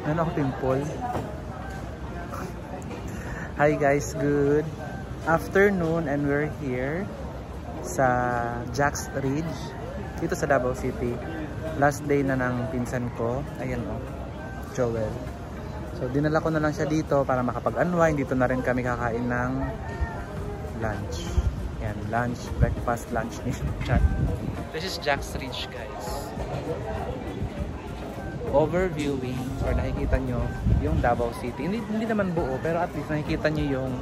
Ano ako pimple? Hi guys, good afternoon and we're here sa Jack's Ridge dito sa Davao City. Last day na ng pinsan ko. Ayan o, Joel. So dinala ko na lang siya dito para makapag-unwind. Dito na rin kami kakain ng lunch. Yan, lunch, breakfast, lunch. This is Jack's Ridge guys. Overviewing or nakikita nyo yung Davao City. Hindi naman buo pero at least nakikita nyo yung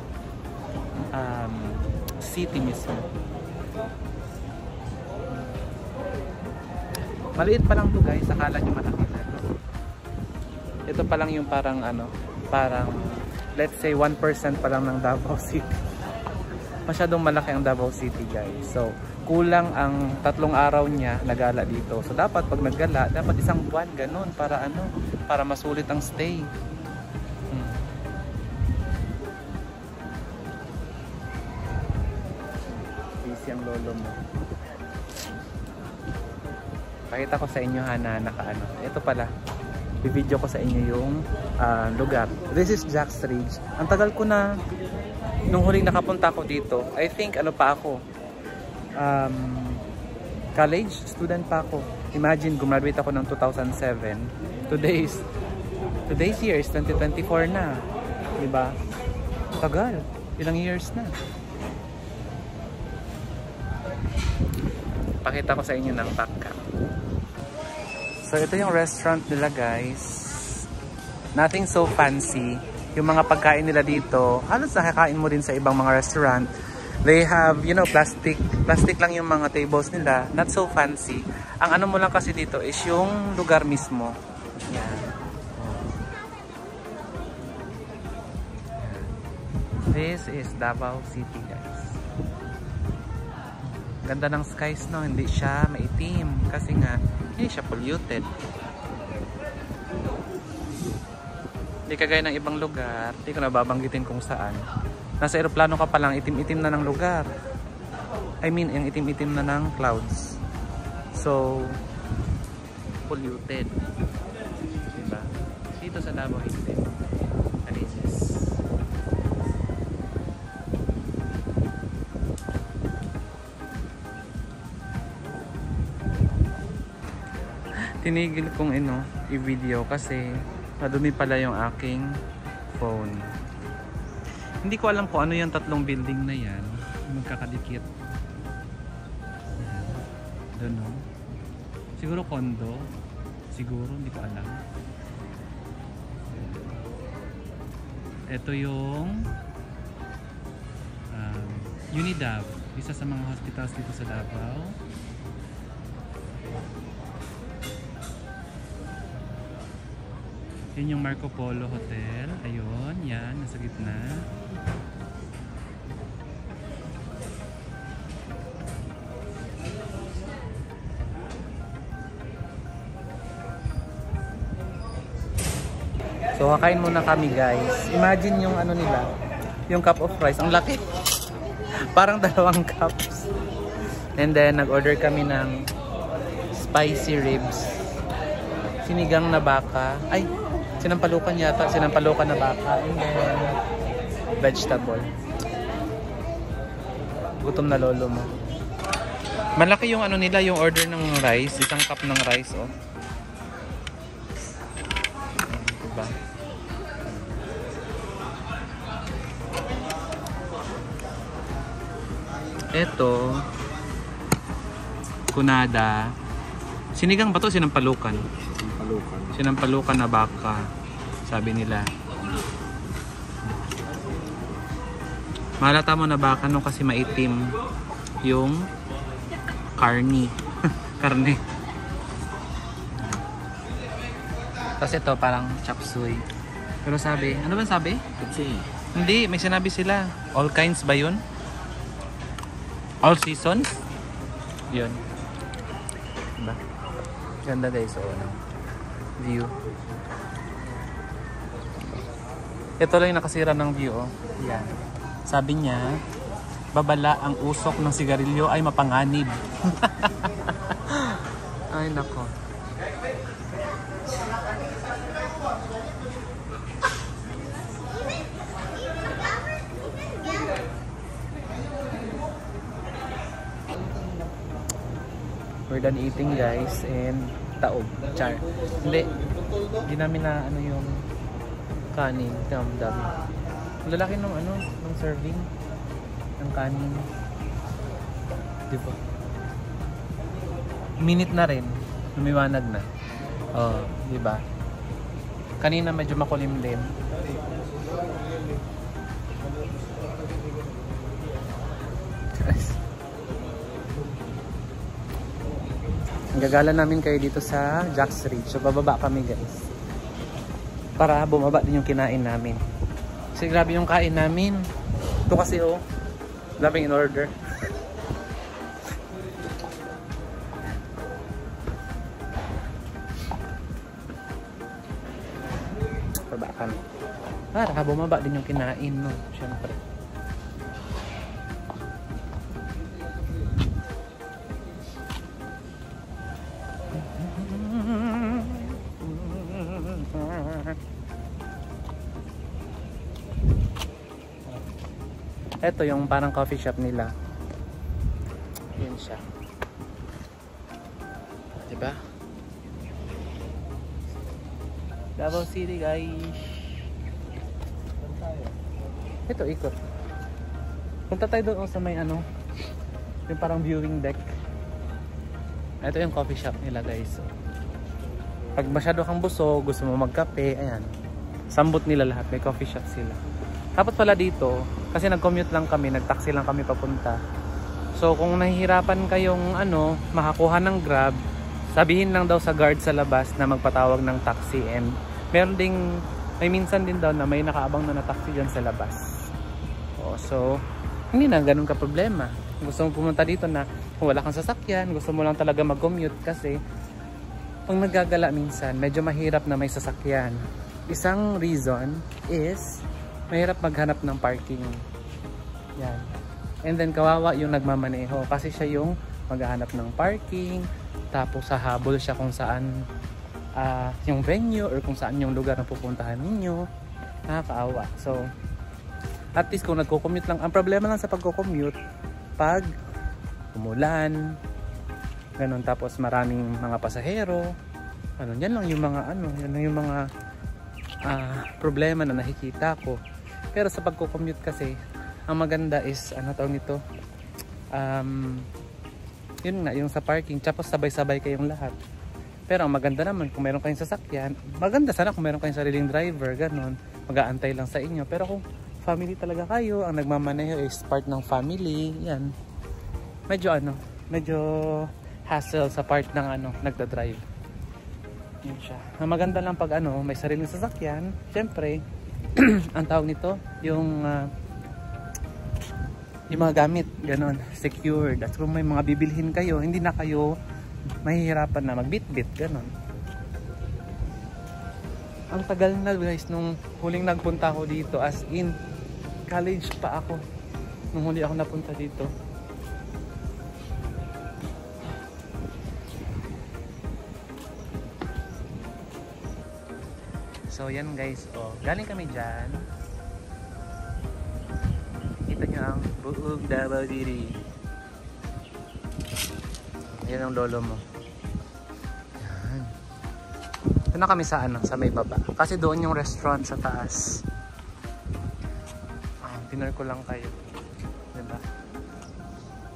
city mismo. Maliit pa lang to guys, akala nyo malaki na. Ito pa lang yung parang parang let's say 1% pa lang ng Davao City. Masyadong malaki ang Davao City guys. So kulang ang 3 araw niya nagala dito. So dapat pag naggala, dapat 1 buwan ganun para para masulit ang stay. Busy ang lolo mo. Pakita ko sa inyo na nakaano. Ito pala. I-video ko sa inyo yung lugar. This is Jack's Ridge. Ang tagal ko na nung huling nakapunta ko dito. I think pa ako. College student pa ako. Imagine, gumraduate ako ng 2007. Today's year is 2024 na. Diba? Tagal. Ilang years na. Pakita ko sa inyo ng baka. So ito yung restaurant nila guys. Nothing so fancy. Yung mga pagkain nila dito, halos nakakain mo din sa ibang mga restaurant. They have, plastic lang yung mga tables nila. Not so fancy. Ang mo lang kasi dito is yung lugar mismo. Yan. This is Davao City guys. Ganda ng skies no, hindi siya maitim. Kasi nga, hindi siya polluted. Hindi kagaya ng ibang lugar. Hindi ko nababanggitin kung saan. Nasa aeroplano ka pa lang, itim-itim na ng lugar. I mean, yung itim-itim na ng clouds. So, polluted. Diba? Dito sa Davao, hindi. Alisis. Tinigil kong i-video kasi madumi pala yung aking phone. Hindi ko alam kung ano yung 3 building na yan. Magkakadikit. Don't know. Siguro condo. Siguro, hindi ko alam. Ito yung Unidav. Isa sa mga hospitals dito sa Davao. Yan yung Marco Polo Hotel. Ayun, yan. Nasa gitna. So, kakain muna kami guys. Imagine yung nila. Yung cup of rice. Ang laki. Parang 2 cups. And then, nag-order kami ng spicy ribs. Sinigang na baka. Ay! Sinampalukan yata. Sinampalukan na baka. And then, vegetable. Gutom na lolo mo. Malaki yung nila, yung order ng rice. 1 cup ng rice, oh. Diba? Ito, kunada. Sinigang ba to? Sinampalukan. Sinampalukan na baka, sabi nila. Malata mo na baka no kasi maitim yung karne. Tapos ito parang chop suey. Pero sabi, ano ba sabi? Hindi, may sinabi sila. All kinds ba yun? All seasons? Yun. Diba? Ganda guys, view. Ito lang yung nakasira ng view, oh. Yan. Sabi niya, babala ang usok ng sigarilyo ay mapanganib. Ay nako. than eating guys, and taob. Char. Hindi namin na ano yung kanin. Dami. Lalaki ng ano, ng serving ng kanin. Diba? Minute na rin. Lumiwanag na. Oh, diba? Kanina medyo makulim din. Gagala namin kayo dito sa Jack's Ridge. So bababa kami guys. Para bumaba din yung kinain namin. Kasi grabe yung kain namin. Ito kasi oh. Grabe in order. Baba kami. Para bumaba din yung kinain no. Siyempre. Ito yung parang coffee shop nila. Yan siya. Diba? Davao City guys. Ito ikot. Punta tayo doon sa may ano, yung parang viewing deck. Ito yung coffee shop nila guys. Pag masyado kang busog, gusto mo magkape, ayan. Sambot nila lahat, may coffee shop sila. Tapos pala dito, kasi nag-commute lang kami, nag-taxi lang kami papunta. So kung nahihirapan kayong ano, makakuha ng Grab, sabihin lang daw sa guard sa labas na magpatawag ng taxi, and meron ding, may minsan din daw na may nakaabang na taxi dyan sa labas. So hindi na ganun ka problema. Gusto mo pumunta dito na kung wala kang sasakyan, gusto mo lang talaga mag-commute, kasi pag naggagala minsan, medyo mahirap na may sasakyan. Isang reason is mahirap maghanap ng parking. Yan. And then kawawa yung nagmamaneho kasi siya yung maghahanap ng parking, tapos hahabol siya kung saan yung venue or kung saan yung lugar na pupuntahan ninyo. Nakakaawa. So at least kung nagko-commute lang, ang problema lang sa pagko-commute pag umulan, ganun, tapos maraming mga pasahero, ano, yan lang yung mga ano, yan lang yung mga problema na nakikita ko. Pero sa pagko-commute kasi, ang maganda is, ano tawag nito, yun nga, yung sa parking, tapos sabay-sabay kayong lahat. Pero ang maganda naman, kung meron kayong sasakyan, maganda sana kung meron kayong sariling driver, ganun, mag-aantay lang sa inyo. Pero kung family talaga kayo, ang nagmamaneho is part ng family, yan, medyo ano, medyo hassle sa part ng ano, nagda-drive. Yan siya. Ang maganda lang pag ano, may sariling sasakyan, syempre, ang tawag nito, yung mga gamit, ganon, secured. At kung may mga bibilhin kayo, hindi na kayo mahihirapan na magbitbit, ganon. Ang tagal na guys, nung huling nagpunta ako dito, as in, college pa ako, nung huli ako napunta dito. So yan guys, oh, galing kami dyan. Kita nyo ang buong Davao City. Ayan ang lolo mo. Yan. Ito na kami sa ano, sa may baba. Kasi doon yung restaurant sa taas. Tinur ko lang kayo. Diba?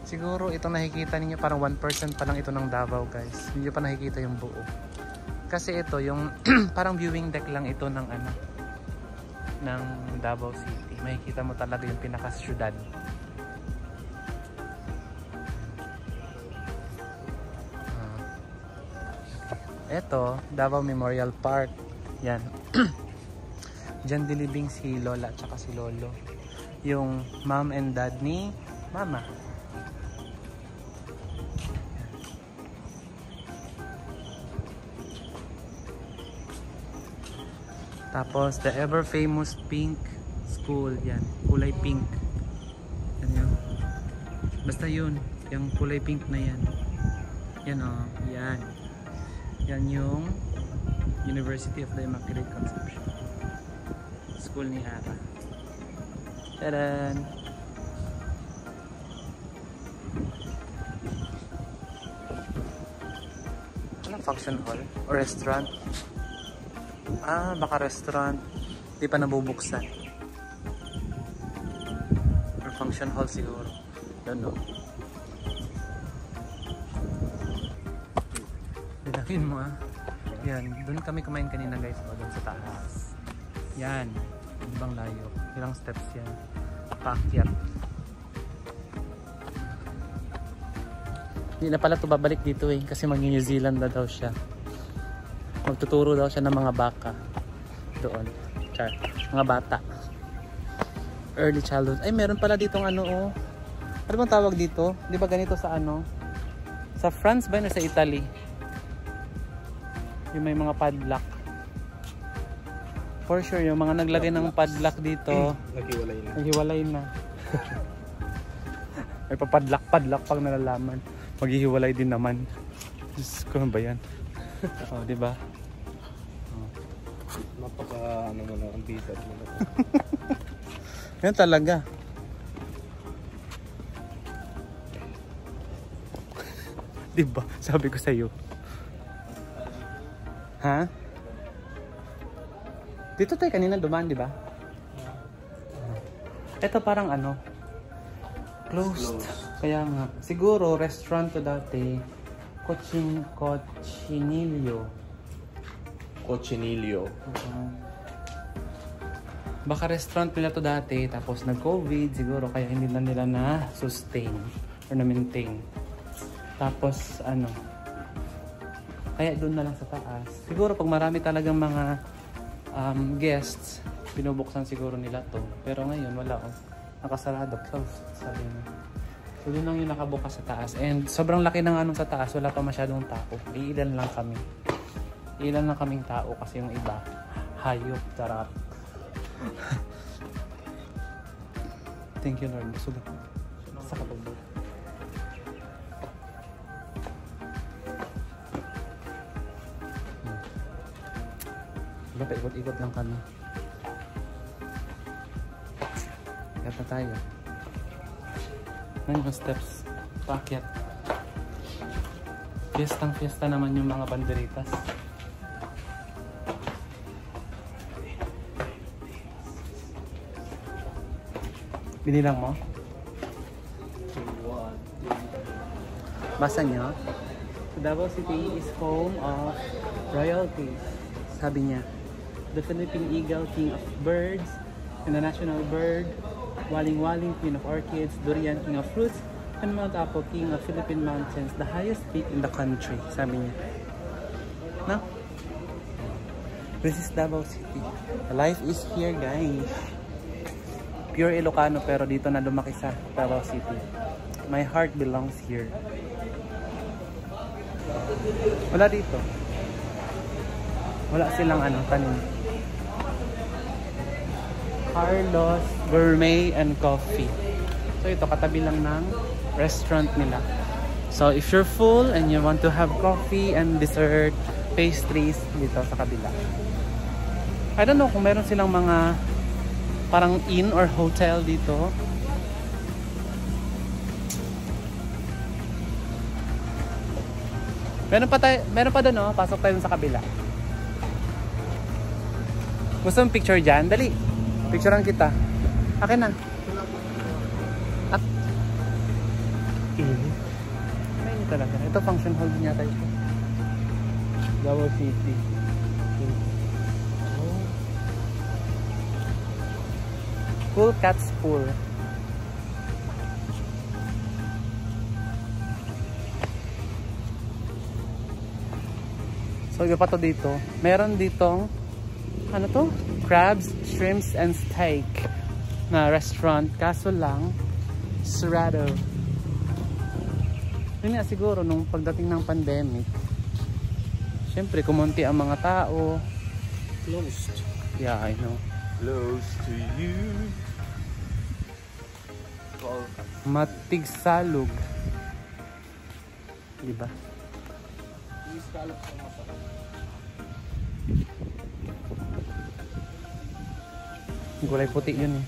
Siguro ito nakikita ninyo parang 1% pa lang ito ng Davao guys. Hindi pa nakikita yung buo. Kasi ito yung parang viewing deck lang ito ng ano, ng Davao City. Makikita mo talaga yung pinaka-syudad. Ito, Davao Memorial Park. Yan. Diyan dilibing si Lola at saka si Lolo. Yung mom and dad ni Mama. Tapos the ever famous pink school, yan, kulay pink. Yan yun. Basta yun, yung kulay pink na yan. Yan o, yan. Yan yung University of the Immaculate Conception. School ni Ara. Tadan! function hall o restaurant. Ah, baka restaurant. Di pa nabubuksan. Or function hall siguro. Don't know. Bilangin mo ah. Yan, doon kami kumain kanina guys. O, doon sa taas. Yan. Ibang layo. Ilang steps yan. Paakyat. Hindi na pala ito babalik dito eh. Kasi mag-New Zealand na daw siya. Magtuturo daw siya ng mga baka. Doon. Char. Mga bata. Early childhood. Ay, meron pala ditong ano oh. Ano bang tawag dito? Di ba ganito sa ano? Sa France ba yun o sa Italy? Yung may mga padlock. For sure, yung mga naglagay ng padlock dito. Naghiwalay na. Naghiwalay na. May papadlock pang nalalaman. Maghihiwalay din naman. Diyos ko, ano ba yan? Oh, di ba? Oh. Napaka ano mo na ang bisa mo na. Yan talaga. Di ba? Sabi ko sa iyo. Ha? Dito tayo kanina dumaan, di ba? Ito parang ano? Closed. Kaya nga. Siguro restaurant to dati. Cochinillo. Cochinillo. Baka restaurant nila to dati. Tapos nag-COVID siguro. Kaya hindi na nila na-sustain. Or na-maintain. Tapos ano. Kaya doon na lang sa taas. Siguro pag marami talagang mga guests. Binubuksan siguro nila to. Pero ngayon wala oh. Nakasarado, closed, sabi niya. So yun lang yung nakabukas sa taas. And sobrang laki ng anong sa taas, wala pa masyadong tao. Iilan lang kami. Iilan lang kaming tao kasi yung iba, hayop, tarap. Thank you Lord. Sugat. Sa kababo. Diba pa ikot-ikot lang kami. Kaya tayo. Ngayon yung steps. Paakyat. Fiestang-fiesta naman yung mga banderitas. Binilang mo? Basa nyo? Davao City is home of royalty. Sabi niya. The Philippine Eagle, King of Birds, and the national bird. Waling-waling, Queen of Orchids, Durian, King of Fruits, and Mount Apo, King of Philippine Mountains, the highest peak in the country, sabi niya. No? This is Davao City. Life is here, guys. Pure Ilocano, pero dito na lumaki sa Davao City. My heart belongs here. Wala dito. Wala silang ano, tanim. Carlos Gourmet and Coffee. So ito katabi lang ng restaurant nila. So if you're full and you want to have coffee and dessert, pastries dito sa kabila. I don't know kung meron silang mga parang inn or hotel dito. Meron pa doon, oh. Pasok tayo sa kabila. Gusto mong picture dyan? Dali. Picturean kita. Akin na. At ayun talaga. Ito function hall niya tayo. Davao City. Full cat's pool. So iba pa to dito. Meron ditong ano to? Crabs, shrimps, and steak na restaurant. Kaso lang, sarado. Yun nga siguro nung pagdating ng pandemic, syempre kumunti ang mga tao. Closed. Yeah, I know. Close to you. Matigsalog. Diba? Iskalap sa mata. Gulay puti yun eh.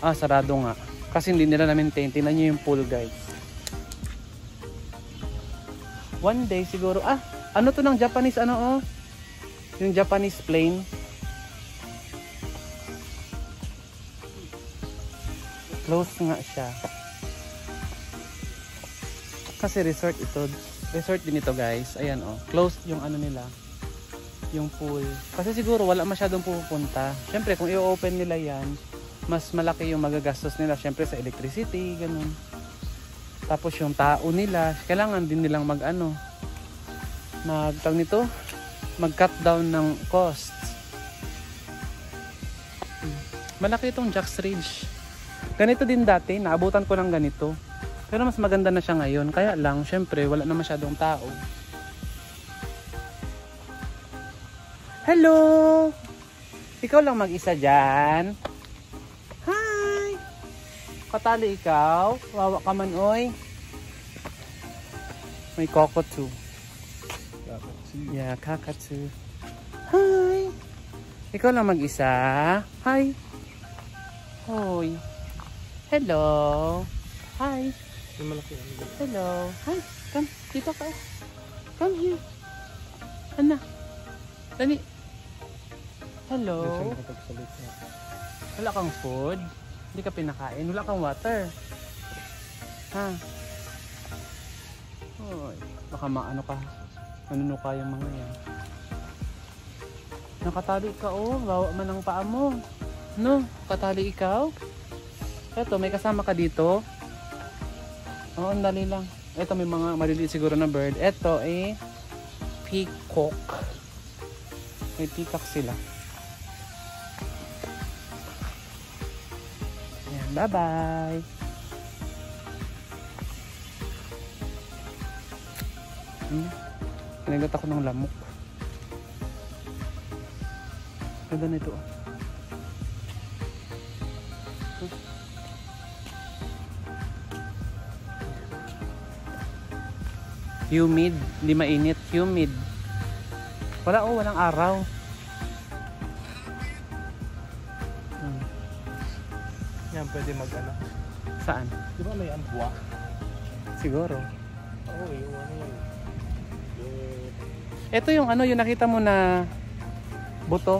Ah, sarado nga. Kasi hindi nila na-maintain. Tingnan nyo yung pool, guys. One day siguro, Ano to ng Japanese ano oh? Yung Japanese plane. Close nga siya. Kasi resort ito. Resort din ito guys. Ayan oh. Closed yung ano nila. Yung pool. Kasi siguro wala masyadong pupunta. Syempre kung i-open nila yan, mas malaki yung magagastos nila. Syempre sa electricity, ganun. Tapos yung tao nila, kailangan din nilang mag-ano. Mag-tawag nito, mag-cut down ng costs. Malaki itong Jack's Ridge. Ganito din dati, naabutan ko ng ganito. Pero mas maganda na siya ngayon. Kaya lang, syempre, wala na masyadong tao. Hello! Ikaw lang mag-isa dyan? Hi! Katali ikaw? Wawa ka man, oy. May cockatoo. Yeah, kakatsu. Hi! Ikaw lang mag-isa? Hi! Hoy! Hello! Hi! Hello! Hi! Come! Dito ka! Come here! Ana! Dali! Hello! Wala kang food? Hindi ka pinakain? Wala kang water? Ha? Hoy! Baka maano ka? Manunuka yung mga yan. Nakatali ka oh. Bawa man ang paa mo. No? Katali ikaw? Eto, may kasama ka dito. Oo, ang dali lang. Eto, may mga maliliit siguro na bird. Eto, peacock. May peacock sila. Ayan, bye-bye. Pinagat ako ng lamok. Ganda na ito. Humid, hindi mainit, humid. Wala oh, walang araw. Yan, pwede mag-ano. Saan? Di ba may ambwa? Siguro. Oo, yung ano yun. Ito yung ano, yung nakita mo na buto.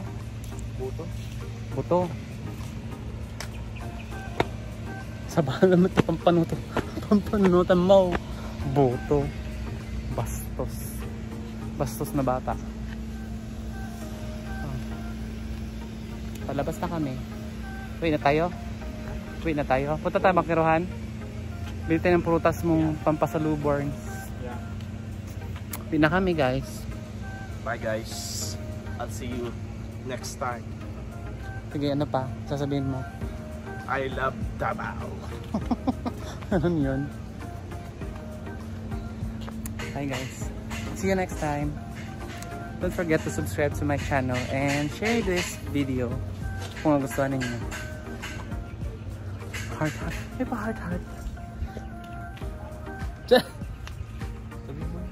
Buto? Buto. Sabahan naman ito, pampanutan mo. Buto. Bastos. Bastos na bata. Palabas na kami. Uwi na tayo? Uwi na tayo? Punta tayo Makiruhan? Bili tayo ng prutas mong pampasaluborns. Yeah. Uwi na kami guys. Bye guys. I'll see you next time. Sige, ano pa? Sasabihin mo? I love Davao. Ano yun? Hi guys. See you next time. Don't forget to subscribe to my channel and share this video kung nagustuhan ninyo. Heart heart. May pa heart heart.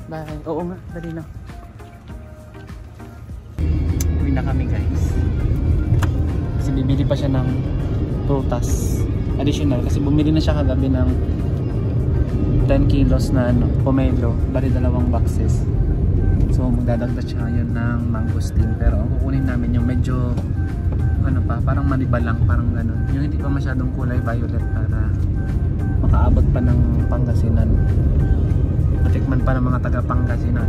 Bye. Oo nga. Dali na. Uwi na kami guys. Kasi bibili pa siya ng prutas. Additional. Kasi bumili na siya kagabi ng 10 kilos na ano, pomelo. Bali 2 boxes. So magdadagdag siya ngayon ng mangosteen. Pero ang kukunin namin yung medyo ano pa, parang maniba lang, parang ganun. Yung hindi pa masyadong kulay violet para makaabot pa ng Pangasinan. Matikman pa ng mga taga Pangasinan.